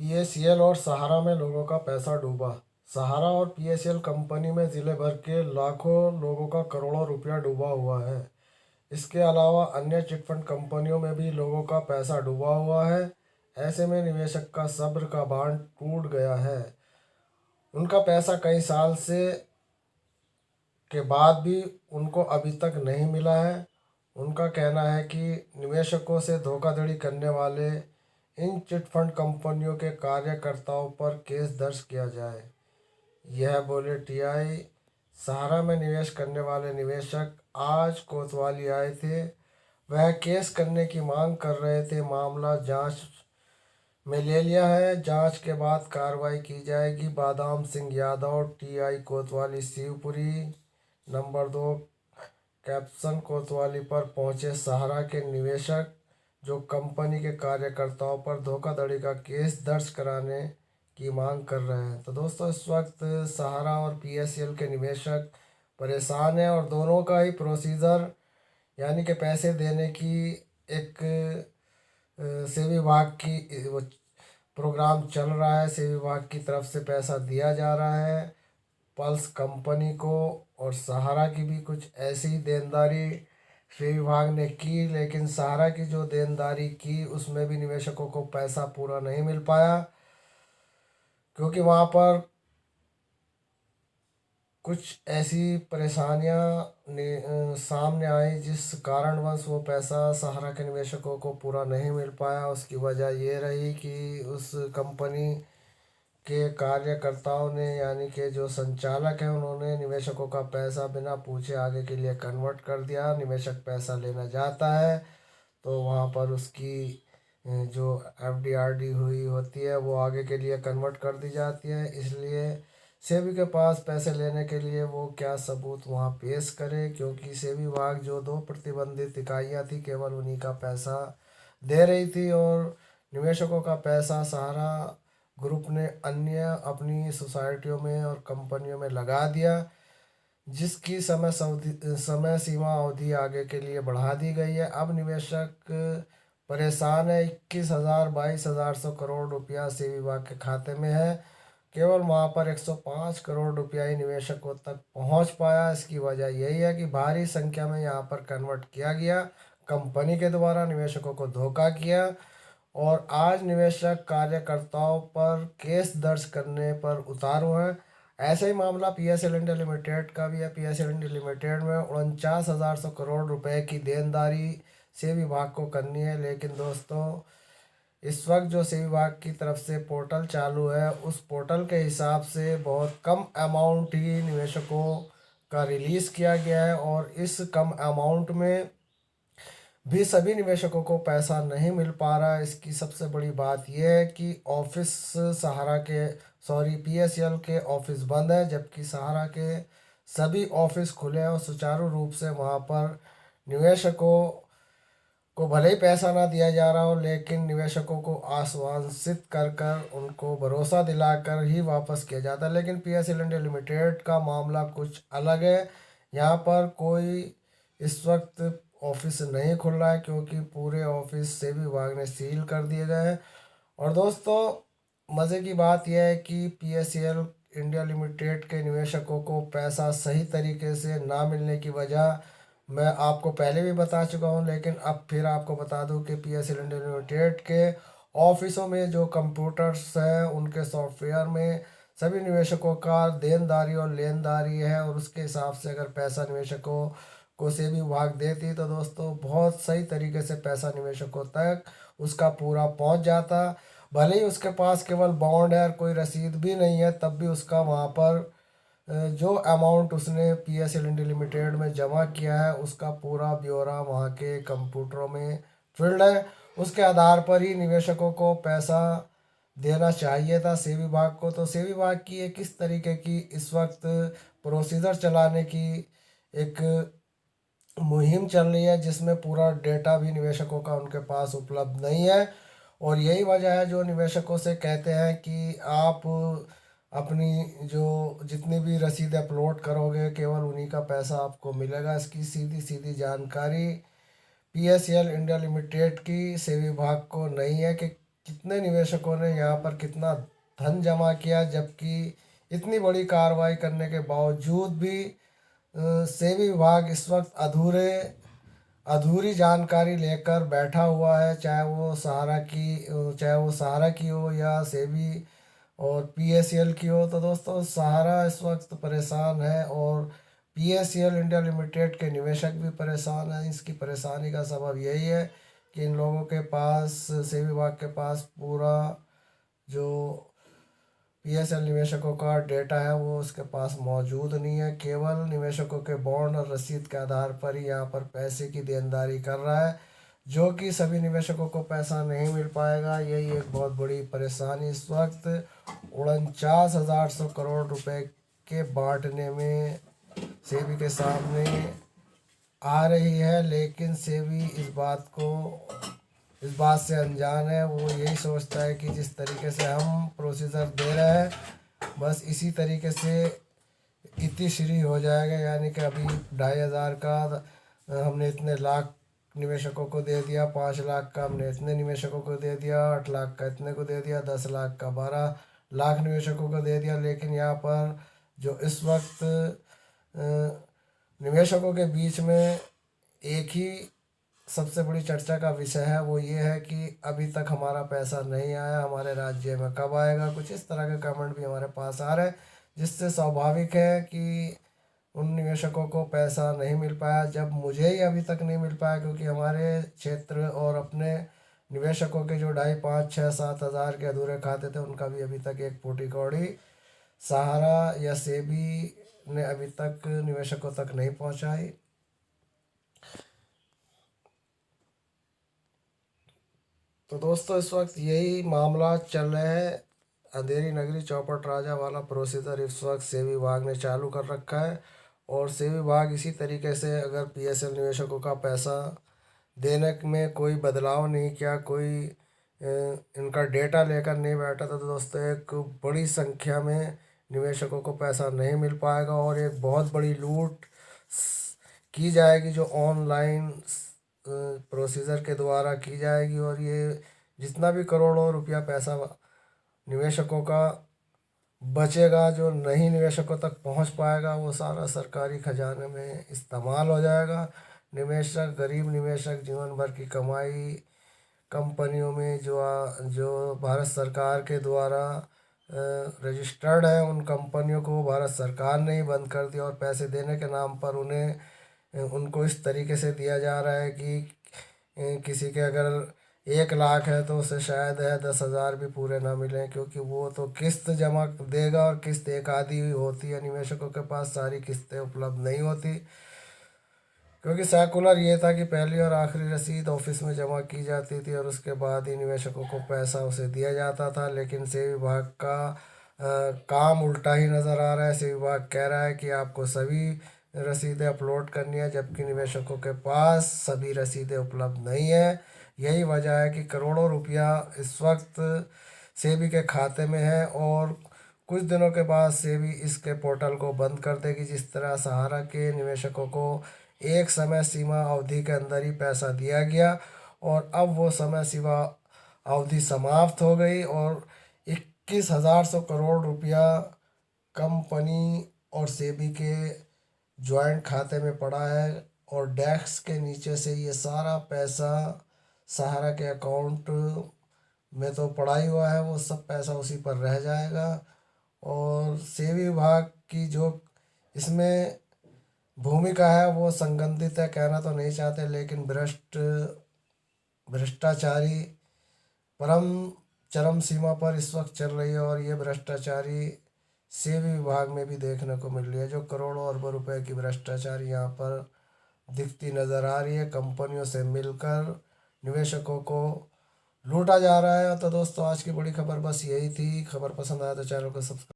PACL और सहारा में लोगों का पैसा डूबा। सहारा और पीएसीएल कंपनी में जिले भर के लाखों लोगों का करोड़ों रुपया डूबा हुआ है। इसके अलावा अन्य चिटफंड कंपनियों में भी लोगों का पैसा डूबा हुआ है। ऐसे में निवेशक का सब्र का बांध टूट गया है। उनका पैसा कई साल से के बाद भी उनको अभी तक नहीं मिला है। उनका कहना है कि निवेशकों से धोखाधड़ी करने वाले इन चिटफंड कंपनियों के कार्यकर्ताओं पर केस दर्ज किया जाए। यह बोले टीआई। सहारा में निवेश करने वाले निवेशक आज कोतवाली आए थे। वह केस करने की मांग कर रहे थे। मामला जांच में ले लिया है। जांच के बाद कार्रवाई की जाएगी। बादाम सिंह यादव, टीआई कोतवाली शिवपुरी। नंबर 2 कैप्शन कोतवाली पर पहुंचे सहारा के निवेशक जो कंपनी के कार्यकर्ताओं पर धोखाधड़ी का केस दर्ज कराने की मांग कर रहे हैं। तो दोस्तों, इस वक्त सहारा और पीएसएल के निवेशक परेशान हैं और दोनों का ही प्रोसीजर यानी कि पैसे देने की एक सेबी विभाग की वो प्रोग्राम चल रहा है। सेबी विभाग की तरफ से पैसा दिया जा रहा है पल्स कंपनी को, और सहारा की भी कुछ ऐसी ही देनदारी सेबी विभाग ने की, लेकिन सहारा की जो देनदारी की उसमें भी निवेशकों को पैसा पूरा नहीं मिल पाया, क्योंकि वहाँ पर कुछ ऐसी परेशानियां सामने आई जिस कारणवश वो पैसा सहारा के निवेशकों को पूरा नहीं मिल पाया। उसकी वजह ये रही कि उस कंपनी के कार्यकर्ताओं ने यानी कि जो संचालक हैं उन्होंने निवेशकों का पैसा बिना पूछे आगे के लिए कन्वर्ट कर दिया। निवेशक पैसा लेना चाहता है तो वहाँ पर उसकी जो एफडीआरडी हुई होती है वो आगे के लिए कन्वर्ट कर दी जाती है। इसलिए सेबी के पास पैसे लेने के लिए वो क्या सबूत वहाँ पेश करे, क्योंकि सेबी विभाग जो 2 प्रतिबंधित इकाइयाँ थी केवल उन्हीं का पैसा दे रही थी और निवेशकों का पैसा सहारा ग्रुप ने अन्य अपनी सोसाइटियों में और कंपनियों में लगा दिया, जिसकी समय सीमा अवधि आगे के लिए बढ़ा दी गई है। अब निवेशक परेशान है। 21,000 22,000 करोड़ रुपया सेबी विभाग के खाते में है। केवल वहाँ पर 105 करोड़ रुपया ही निवेशकों तक पहुँच पाया। इसकी वजह यही है कि भारी संख्या में यहाँ पर कन्वर्ट किया गया, कंपनी के द्वारा निवेशकों को धोखा किया और आज निवेशक कार्यकर्ताओं पर केस दर्ज करने पर उतारू हैं। ऐसा ही मामला पीएसएल इंडिया लिमिटेड का भी है। पीएसएल इंडिया लिमिटेड में 49,100 करोड़ रुपए की देनदारी से विभाग को करनी है, लेकिन दोस्तों इस वक्त जो सेबी विभाग की तरफ से पोर्टल चालू है उस पोर्टल के हिसाब से बहुत कम अमाउंट ही निवेशकों का रिलीज़ किया गया है और इस कम अमाउंट में भी सभी निवेशकों को पैसा नहीं मिल पा रहा है। इसकी सबसे बड़ी बात यह है कि ऑफिस सहारा के पीएसएल के ऑफिस बंद है, जबकि सहारा के सभी ऑफिस खुले हैं और सुचारू रूप से वहाँ पर निवेशकों को भले ही पैसा ना दिया जा रहा हो, लेकिन निवेशकों को आश्वासित कर कर उनको भरोसा दिलाकर ही वापस किया जाता है। लेकिन पीएसएल इंडिया लिमिटेड का मामला कुछ अलग है। यहाँ पर कोई इस वक्त ऑफिस नहीं खुल रहा है, क्योंकि पूरे ऑफिस सेबी विभाग ने सील कर दिए गए हैं। और दोस्तों, मज़े की बात यह है कि पीएसएल इंडिया लिमिटेड के निवेशकों को पैसा सही तरीके से ना मिलने की वजह मैं आपको पहले भी बता चुका हूं, लेकिन अब फिर आपको बता दूं कि पीएसएल इंडिया लिमिटेड के ऑफिसों में जो कंप्यूटर्स हैं उनके सॉफ्टवेयर में सभी निवेशकों का देनदारी और लेनदारी है, और उसके हिसाब से अगर पैसा निवेशकों को सेबी विभाग देती तो दोस्तों बहुत सही तरीके से पैसा निवेशकों तक उसका पूरा पहुंच जाता। भले ही उसके पास केवल बॉन्ड है और कोई रसीद भी नहीं है, तब भी उसका वहाँ पर जो अमाउंट उसने पीएसएल इंडिया लिमिटेड में जमा किया है उसका पूरा ब्यौरा वहाँ के कंप्यूटरों में फील्ड है। उसके आधार पर ही निवेशकों को पैसा देना चाहिए था सेबी विभाग को। तो सेबी विभाग की एक किस तरीके की इस वक्त प्रोसीजर चलाने की एक मुहिम चल रही है, जिसमें पूरा डेटा भी निवेशकों का उनके पास उपलब्ध नहीं है। और यही वजह है जो निवेशकों से कहते हैं कि आप अपनी जो जितनी भी रसीद अपलोड करोगे केवल उन्हीं का पैसा आपको मिलेगा। इसकी सीधी सीधी जानकारी पीएसएल इंडिया लिमिटेड की सेबी विभाग को नहीं है कि कितने निवेशकों ने यहाँ पर कितना धन जमा किया, जबकि इतनी बड़ी कार्रवाई करने के बावजूद भी सेबी विभाग इस वक्त अधूरी जानकारी लेकर बैठा हुआ है। चाहे वो सहारा की हो या सेबी और पीएसएल की हो। तो दोस्तों, सहारा इस वक्त परेशान है और पीएसएल इंडिया लिमिटेड के निवेशक भी परेशान हैं। इसकी परेशानी का सबब यही है कि इन लोगों के पास, सेबी विभाग के पास पूरा जो पीएसएल निवेशकों का डेटा है वो उसके पास मौजूद नहीं है। केवल निवेशकों के बॉन्ड और रसीद के आधार पर ही यहाँ पर पैसे की देनदारी कर रहा है, जो कि सभी निवेशकों को पैसा नहीं मिल पाएगा। यही एक बहुत बड़ी परेशानी इस वक्त 49,100 करोड़ रुपए के बांटने में सेबी के सामने आ रही है। लेकिन सेबी इस बात से अनजान है। वो यही सोचता है कि जिस तरीके से हम प्रोसीजर दे रहे हैं, बस इसी तरीके से इतिश्री हो जाएगा। यानी कि अभी 2,500 का हमने इतने लाख निवेशकों को दे दिया, 5 लाख का हमने इतने निवेशकों को दे दिया, 8 लाख का इतने को दे दिया, 10 लाख का 12 लाख निवेशकों को दे दिया। लेकिन यहाँ पर जो इस वक्त निवेशकों के बीच में एक ही सबसे बड़ी चर्चा का विषय है, वो ये है कि अभी तक हमारा पैसा नहीं आया, हमारे राज्य में कब आएगा। कुछ इस तरह के कमेंट भी हमारे पास आ रहे हैं, जिससे स्वाभाविक है कि उन निवेशकों को पैसा नहीं मिल पाया। जब मुझे ही अभी तक नहीं मिल पाया, क्योंकि हमारे क्षेत्र और अपने निवेशकों के जो 2.5, 5, 6, 7 हज़ार के अधूरे खाते थे, उनका भी अभी तक एक फूटी कौड़ी सहारा या सेबी ने अभी तक निवेशकों तक नहीं पहुंचाई। तो दोस्तों, इस वक्त यही मामला चल रहा है। अंधेरी नगरी चौपट राजा वाला प्रोसीजर इस वक्त सेबी विभाग ने चालू कर रखा है। और सेबी विभाग इसी तरीके से अगर पीएसएल निवेशकों का पैसा देने में कोई बदलाव नहीं किया, कोई इनका डेटा लेकर नहीं बैठा, तो दोस्तों एक बड़ी संख्या में निवेशकों को पैसा नहीं मिल पाएगा और एक बहुत बड़ी लूट की जाएगी, जो ऑनलाइन प्रोसीजर के द्वारा की जाएगी। और ये जितना भी करोड़ों रुपया पैसा निवेशकों का बचेगा, जो नहीं निवेशकों तक पहुंच पाएगा, वो सारा सरकारी खजाने में इस्तेमाल हो जाएगा। गरीब निवेशक जीवन भर की कमाई कंपनियों में जो भारत सरकार के द्वारा रजिस्टर्ड है, उन कंपनियों को भारत सरकार ने ही बंद कर दिया और पैसे देने के नाम पर उनको इस तरीके से दिया जा रहा है कि किसी के अगर 1 लाख है तो उसे शायद है 10,000 भी पूरे ना मिलें, क्योंकि वो तो किस्त जमा देगा और किस्त एक आधी ही होती है। निवेशकों के पास सारी किस्तें उपलब्ध नहीं होती, क्योंकि सर्कुलर ये था कि पहली और आखिरी रसीद ऑफिस में जमा की जाती थी और उसके बाद ही निवेशकों को पैसा उसे दिया जाता था। लेकिन सेबी विभाग का काम उल्टा ही नज़र आ रहा है। सेबी विभाग कह रहा है कि आपको सभी रसीदें अपलोड करनी है, जबकि निवेशकों के पास सभी रसीदें उपलब्ध नहीं है। यही वजह है कि करोड़ों रुपया इस वक्त सेबी के खाते में है और कुछ दिनों के बाद सेबी इसके पोर्टल को बंद कर देगी। जिस तरह सहारा के निवेशकों को एक समय सीमा अवधि के अंदर ही पैसा दिया गया और अब वो समय सीमा अवधि समाप्त हो गई और 21,100 करोड़ रुपया कंपनी और सेबी के जॉइंट खाते में पड़ा है और डेस्क के नीचे से ये सारा पैसा सहारा के अकाउंट में तो पड़ा ही हुआ है, वो सब पैसा उसी पर रह जाएगा। और सेबी विभाग की जो इसमें भूमिका है वो संगठित है, कहना तो नहीं चाहते, लेकिन भ्रष्टाचारी चरम सीमा पर इस वक्त चल रही है। और ये भ्रष्टाचारी सेबी विभाग में भी देखने को मिल रही है, जो करोड़ों अरबों रुपए की भ्रष्टाचारी यहाँ पर दिखती नज़र आ रही है। कंपनियों से मिलकर निवेशकों को लूटा जा रहा है। तो दोस्तों, आज की बड़ी खबर बस यही थी। खबर पसंद आया तो चैनल को सब्सक्राइब